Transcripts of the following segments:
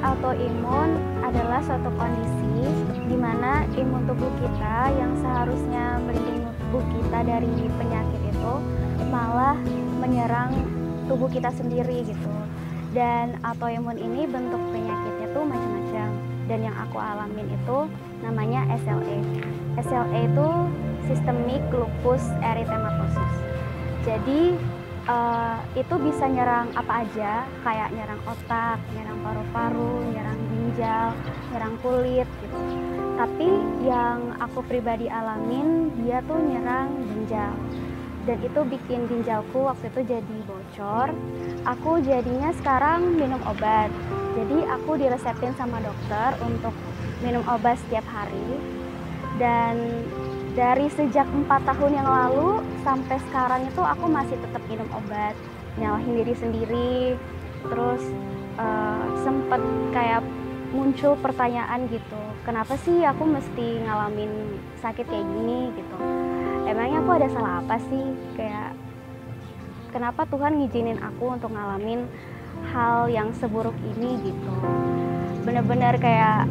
Autoimun adalah suatu kondisi di mana imun tubuh kita yang seharusnya melindungi tubuh kita dari penyakit itu malah menyerang tubuh kita sendiri gitu. Dan autoimun ini bentuk penyakitnya tuh macam-macam. Dan yang aku alamin itu namanya SLE. SLE itu Systemic Lupus Erythematosus. Jadi itu bisa nyerang apa aja, kayak nyerang otak, nyerang paru-paru, nyerang ginjal, nyerang kulit gitu. Tapi yang aku pribadi alamin, dia tuh nyerang ginjal. Dan itu bikin ginjalku waktu itu jadi bocor. Aku jadinya sekarang minum obat. Jadi aku diresepin sama dokter untuk minum obat setiap hari. Dan dari sejak 4 tahun yang lalu sampai sekarang itu aku masih tetap minum obat, nyalahin diri sendiri, Terus sempet kayak muncul pertanyaan gitu, kenapa sih aku mesti ngalamin sakit kayak gini gitu. Emangnya aku ada salah apa sih? Kayak kenapa Tuhan ngizinin aku untuk ngalamin hal yang seburuk ini gitu. Bener-bener kayak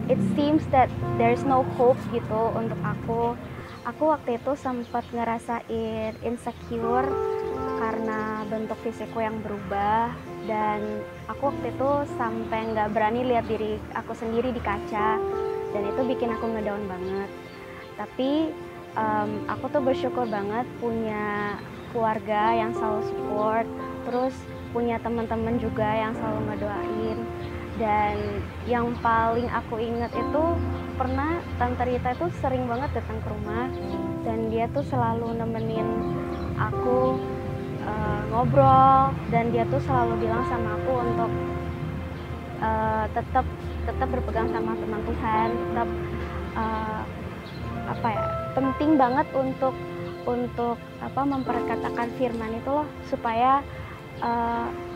it seems that there's no hope gitu untuk aku. Aku waktu itu sempat ngerasain insecure karena bentuk fisikku yang berubah, dan aku waktu itu sampai nggak berani lihat diri aku sendiri di kaca, dan itu bikin aku ngedown banget. Tapi aku tuh bersyukur banget punya keluarga yang selalu support, terus punya teman-teman juga yang selalu ngedoain. Dan yang paling aku inget itu pernah Tante Rita itu sering banget datang ke rumah, dan dia tuh selalu nemenin aku ngobrol, dan dia tuh selalu bilang sama aku untuk tetap berpegang sama firman Tuhan, tetap penting banget untuk memperkatakan firman itu loh, supaya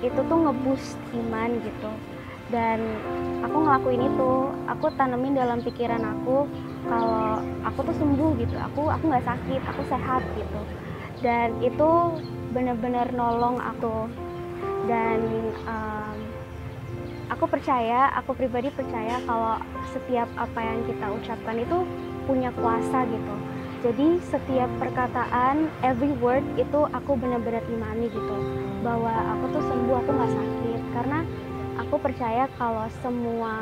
itu tuh nge-boost iman gitu. Dan aku ngelakuin itu, aku tanemin dalam pikiran aku kalau aku tuh sembuh gitu, aku nggak sakit, aku sehat gitu. Dan itu benar-benar nolong aku. Dan aku pribadi percaya kalau setiap apa yang kita ucapkan itu punya kuasa gitu. Jadi setiap perkataan, every word itu aku benar-benar imani gitu, bahwa aku tuh sembuh, aku nggak sakit. Karena aku percaya kalau semua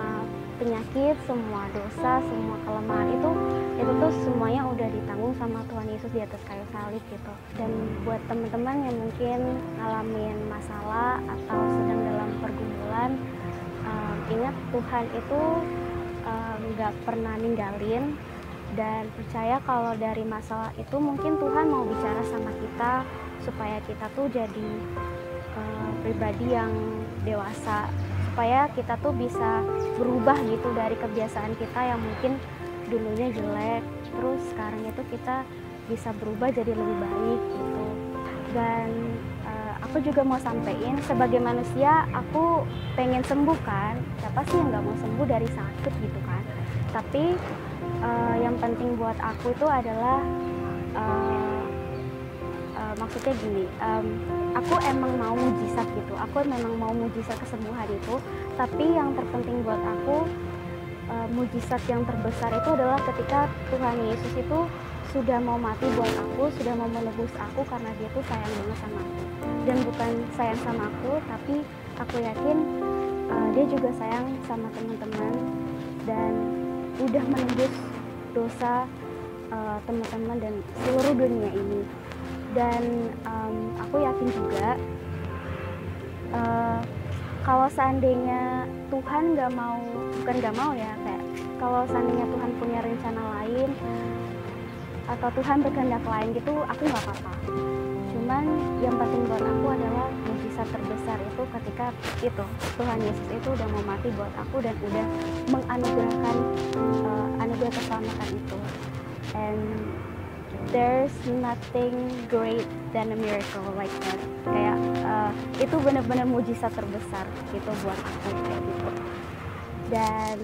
penyakit, semua dosa, semua kelemahan itu tuh semuanya udah ditanggung sama Tuhan Yesus di atas kayu salib gitu. Dan buat teman-teman yang mungkin ngalamin masalah atau sedang dalam pergumulan, ingat Tuhan itu nggak pernah ninggalin, dan percaya kalau dari masalah itu mungkin Tuhan mau bicara sama kita supaya kita tuh jadi pribadi yang dewasa, supaya kita tuh bisa berubah gitu dari kebiasaan kita yang mungkin dulunya jelek, terus sekarang itu kita bisa berubah jadi lebih baik gitu. Dan aku juga mau sampein, sebagai manusia aku pengen sembuh kan, siapa sih yang nggak mau sembuh dari sakit gitu kan. Tapi yang penting buat aku itu adalah maksudnya gini, aku emang mau mujizat gitu, aku memang mau mujizat kesembuhan itu, tapi yang terpenting buat aku, mujizat yang terbesar itu adalah ketika Tuhan Yesus itu sudah mau mati buat aku, sudah mau menebus aku, karena dia tuh sayang banget sama aku. Dan bukan sayang sama aku, tapi aku yakin dia juga sayang sama teman-teman, dan udah menebus dosa teman-teman dan seluruh dunia ini. Dan aku yakin juga kalau seandainya Tuhan bukan nggak mau ya, kayak kalau seandainya Tuhan punya rencana lain atau Tuhan berkehendak lain gitu, aku nggak apa-apa. Cuman yang penting buat aku adalah mujizat terbesar itu ketika itu Tuhan Yesus itu udah mau mati buat aku dan udah menganugerahkan anugerah keselamatan itu. And there's nothing great than a miracle like that. Kayak itu benar-benar mujizat terbesar gitu buat aku kayak gitu. Dan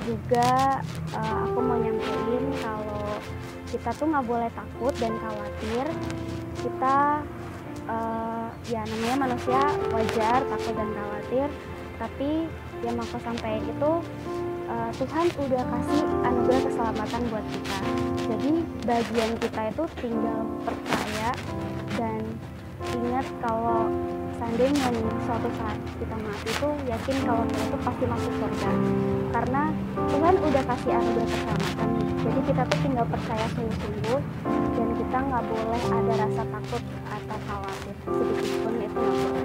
juga aku mau nyampein kalau kita tuh nggak boleh takut dan khawatir. Kita ya namanya manusia, wajar takut dan khawatir, tapi yang mau aku sampaikan itu Tuhan udah kasih anugerah keselamatan buat kita. Jadi bagian kita itu tinggal percaya dan ingat kalau seandainya nih suatu saat kita mati itu, yakin kalau kita itu pasti masuk surga. Karena Tuhan udah kasih anugerah keselamatan. Jadi kita tuh tinggal percaya sungguh-sungguh, dan kita nggak boleh ada rasa takut atau khawatir sedikit pun, itu nggak boleh.